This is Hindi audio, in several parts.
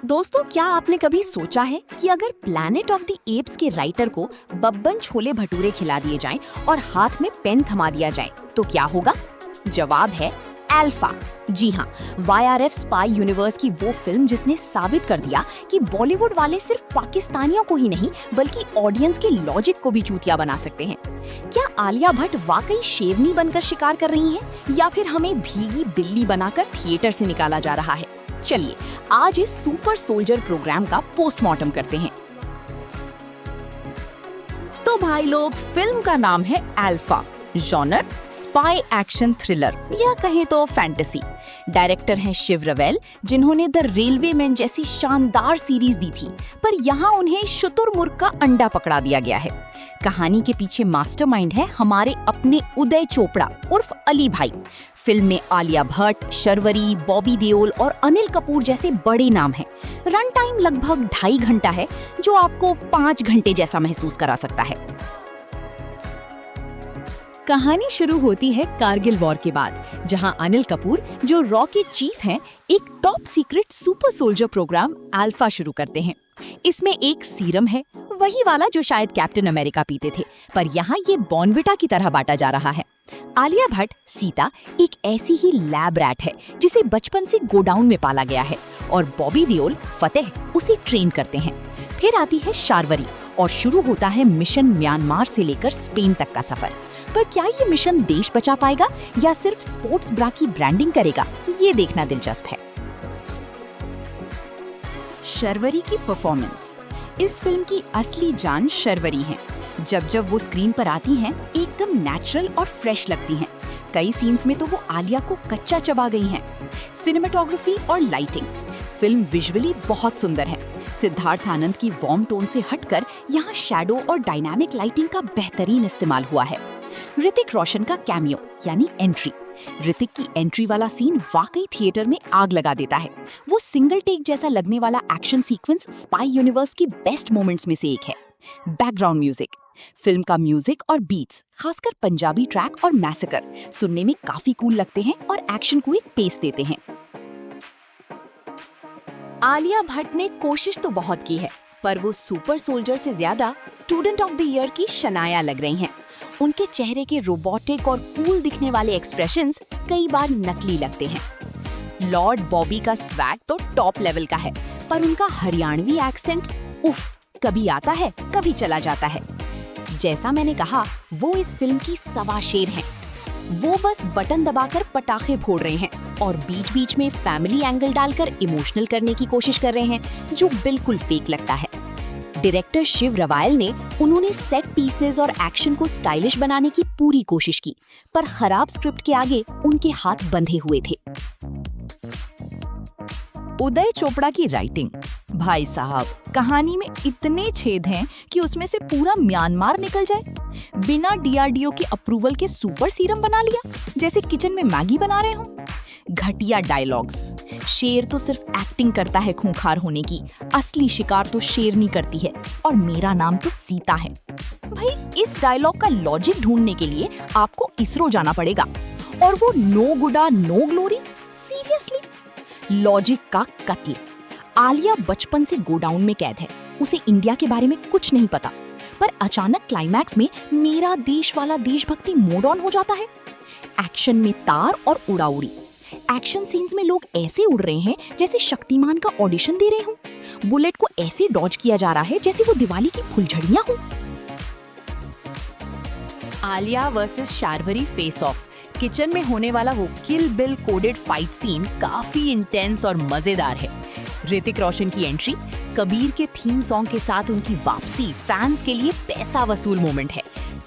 दोस्तों, क्या आपने कभी सोचा है कि अगर प्लैनेट ऑफ द एप्स के राइटर को बब्बन छोले भटूरे खिला दिए जाएं और हाथ में पेन थमा दिया जाए तो क्या होगा? जवाब है अल्फा। जी हाँ, YRF स्पाई यूनिवर्स की वो फिल्म जिसने साबित कर दिया कि बॉलीवुड वाले सिर्फ पाकिस्तानियों को ही नहीं बल्कि ऑडियंस के लॉजिक को भी चूतिया बना सकते हैं। क्या आलिया भट्ट वाकई शेरनी बनकर शिकार कर रही हैं या फिर हमें भीगी बिल्ली बनाकर थिएटर से निकाला जा रहा है? चलिए आज इस सुपर सोल्जर प्रोग्राम का पोस्टमार्टम करते हैं। तो भाई लोग, फिल्म का नाम है alpha, genre spy action thriller या कहें तो फैंटेसी। डायरेक्टर हैं शिव रवेल, जिन्होंने द रेलवेमैन जैसी शानदार सीरीज दी थी, पर यहाँ उन्हें शुतुरमुर्ग का अंडा पकड़ा दिया गया है। कहानी के पीछे मास्टरमाइंड है हमारे अपने उदय चोपड़ा उर्फ अली भाई। फिल्म में आलिया भट्ट, शर्वरी, बॉबी देओल और अनिल कपूर जैसे बड़े नाम हैं। रन टाइम लगभग 2.5 घंटा है, जो आपको 5 घंटे जैसा महसूस करा सकता है। कहानी शुरू होती है कारगिल वॉर के बाद, जहां अनिल कपूर, जो रॉ के चीफ हैं, एक top secret super soldier program alpha शुरू करते हैं। इसमें एक सीरम है, वही वाला जो शायद कैप्टन अमेरिका पीते थे, पर यहाँ ये बॉर्नविटा की तरह बांटा जा रहा है। आलिया भट्ट, सीता, एक ऐसी ही लैब रैट है जिसे बचपन से गोडाउन में पाला गया है, और बॉबी देओल, फतेह, उसे ट्रेन करते हैं। फिर आती है शार्वरी और शुरू होता है मिशन म्यांमार से लेकर स्पेन तक का सफर। पर क्या ये मिशन देश बचा पाएगा या सिर्फ स्पोर्ट्स ब्रा की ब्रांडिंग करेगा, ये देखना दिलचस्प है। शर्वरी की परफॉर्मेंस। इस फिल्म की असली जान शर्वरी है। जब वो स्क्रीन पर आती हैं, एकदम नेचुरल और फ्रेश लगती हैं। कई सीन्स में तो वो आलिया को कच्चा चबा गई हैं। सिनेमेटोग्राफी और लाइटिंग। फिल्म विजुअली बहुत सुंदर है। सिद्धार्थ आनंद की वार्म टोन से हटकर यहाँ शैडो और डायनामिक लाइटिंग का बेहतरीन इस्तेमाल हुआ है। ऋतिक रोशन का कैमियो यानी एंट्री। ऋतिक की एंट्री वाला सीन वाकई थिएटर में आग लगा देता है। वो सिंगल टेक जैसा लगने वाला एक्शन सीक्वेंस स्पाई यूनिवर्स की बेस्ट मोमेंट्स में से एक है। Background music. फिल्म का म्यूजिक और बीट्स, खासकर पंजाबी ट्रैक और मैसेकर, सुनने में काफी कूल लगते हैं और एक्शन को एक पेस देते हैं। आलिया भट्ट ने कोशिश तो बहुत की है, पर वो सुपर सोल्जर से ज्यादा स्टूडेंट ऑफ द ईयर की शनाया लग रही हैं। उनके चेहरे के रोबोटिक और कूल दिखने वाले एक्सप्रेशंस कई बार नकली लगते हैं। लॉर्ड बॉबी का स्वैग तो टॉप लेवल का है, पर उनका हरियाणवी एक्सेंट उफ, कभी आता है कभी चला जाता है। जैसा मैंने कहा, वो इस फिल्म की सवा शेर हैं। वो बस बटन दबाकर पटाखे फोड़ रहे हैं और बीच बीच में फैमिली एंगल डालकर इमोशनल करने की कोशिश कर रहे हैं, जो बिल्कुल फेक लगता है। डायरेक्टर शिव रवायल ने उन्होंने सेट पीसेस और एक्शन को स्टाइलिश बनाने की पूरी कोशिश की, पर खराब स्क्रिप्ट के आगे उनके हाथ बंधे हुए थे। उदय चोपड़ा की राइटिंग। भाई साहब, कहानी में इतने छेद हैं कि उसमें से पूरा म्यांमार निकल जाए। बिना DRDO के अप्रूवल के सुपर सीरम बना लिया, जैसे किचन में मैगी बना रहे हों। घटिया डायलॉग्स। शेर तो सिर्फ एक्टिंग करता है खूंखार होने की, असली शिकार तो शेरनी करती है, और मेरा नाम तो सीता है। भाई, इस डायलॉग का लॉजिक ढूंढने के लिए आपको इसरो जाना पड़ेगा, और वो no guts no glory. Seriously, logic का कत्ल। आलिया बचपन से गोडाउन में कैद है, उसे इंडिया के बारे में कुछ नहीं पता, पर अचानक क्लाइमैक्स में मेरा देश वाला देशभक्ति मोड ऑन हो जाता है। एक्शन में तार और उड़ाउड़ी। एक्शन सीन्स में लोग ऐसे उड़ रहे हैं जैसे शक्तिमान का ऑडिशन दे रहे हों। बुलेट को ऐसे डॉज किया जा रहा है जैसे वो दिवाली की फुलझड़ियां हों। Alia versus Sharvari face off. Kitchen में होने वाला वो Kill Bill coded fight scene काफी इंटेंस और मजेदार है। ऋतिक रोशन की एंट्री, कबीर के थीम सॉन्ग के साथ उनकी वापसी फैंस के लिए पैसा वसूल मोमेंट है।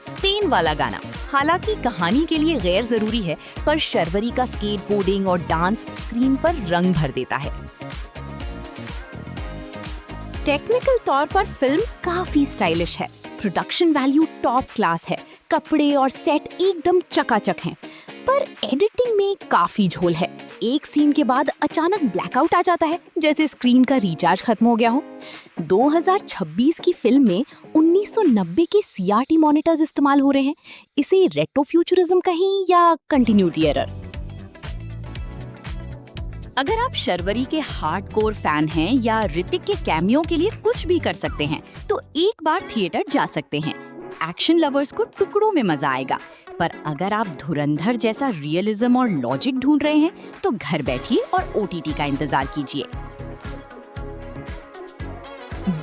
स्पेन वाला गाना हालांकि कहानी के लिए गैर जरूरी है, पर शर्वरी का स्केटबोर्डिंग और डांस स्क्रीन पर रंग भर देता है। टेक्निकल तौर पर फिल्म काफी स्टाइलिश है। प्रोडक्शन वैल्यू टॉप क्लास है। कपड़े और सेट एकदम चकाचक हैं, पर एडिटिंग में काफी झोल है। एक सीन के बाद अचानक ब्लैकआउट आ जाता है, जैसे स्क्रीन का रिचार्ज खत्म हो गया हो। 2026 की फिल्म में 1990 के CRT मॉनिटर्स इस्तेमाल हो रहे हैं। इसे रेट्रो फ्यूचरिज्म कहें या कंटिन्यूटी एरर। अगर आप शर्वरी के हार्डकोर फैन हैं या ऋतिक के कैमियो के लिए कुछ भी कर सकते हैं, तो एक बार थिएटर जा सकते हैं। एक्शन लवर्स को टुकड़ों में मजा आएगा, पर अगर आप धुरंधर जैसा रियलिज्म और लॉजिक ढूंढ रहे हैं, तो घर बैठिए और OTT का इंतजार कीजिए।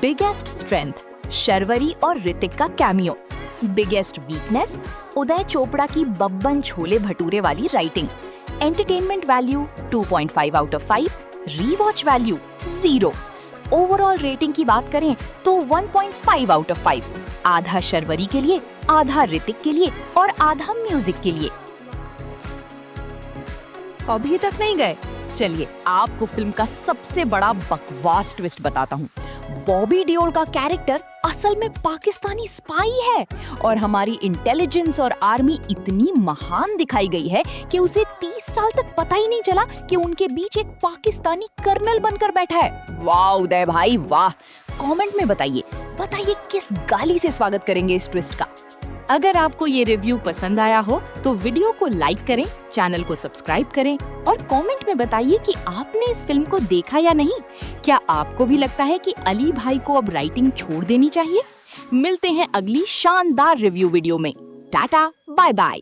बिगेस्ट स्ट्रेंथ, शर्वरी और ऋतिक का cameo. Biggest weakness, Uday Chopra की बब्बन छोले भटूरे वाली writing. Entertainment value 2.5 out of 5, rewatch value 0। Overall rating की बात करें तो 1.5 आउट ऑफ 5, आधा शर्वरी के लिए, आधा ऋतिक के लिए और आधा म्यूजिक के लिए। अभी तक नहीं गए? चलिए आपको फिल्म का सबसे बड़ा बकवास ट्विस्ट बताता हूँ। बॉबी देओल का कैरेक्टर असल में पाकिस्तानी स्पाई है और हमारी इंटेलिजेंस और आर्मी इतनी महान दिखाई गई है कि उसे 30 साल तक पता ही नहीं चला कि उनके बीच एक पाकिस्तानी कर्नल बनकर बैठा है। वाह उदय भाई वाह! कमेंट में बताइए किस गाली से स्वागत करेंगे इस ट्विस्ट का। अगर आपको ये रिव्यू पसंद आया हो तो वीडियो को लाइक करें, चैनल को सब्सक्राइब करें और कमेंट में बताइए कि आपने इस फिल्म को देखा या नहीं। क्या आपको भी लगता है कि अली भाई को अब राइटिंग छोड़ देनी चाहिए? मिलते हैं अगली शानदार रिव्यू वीडियो में। Tata bye bye.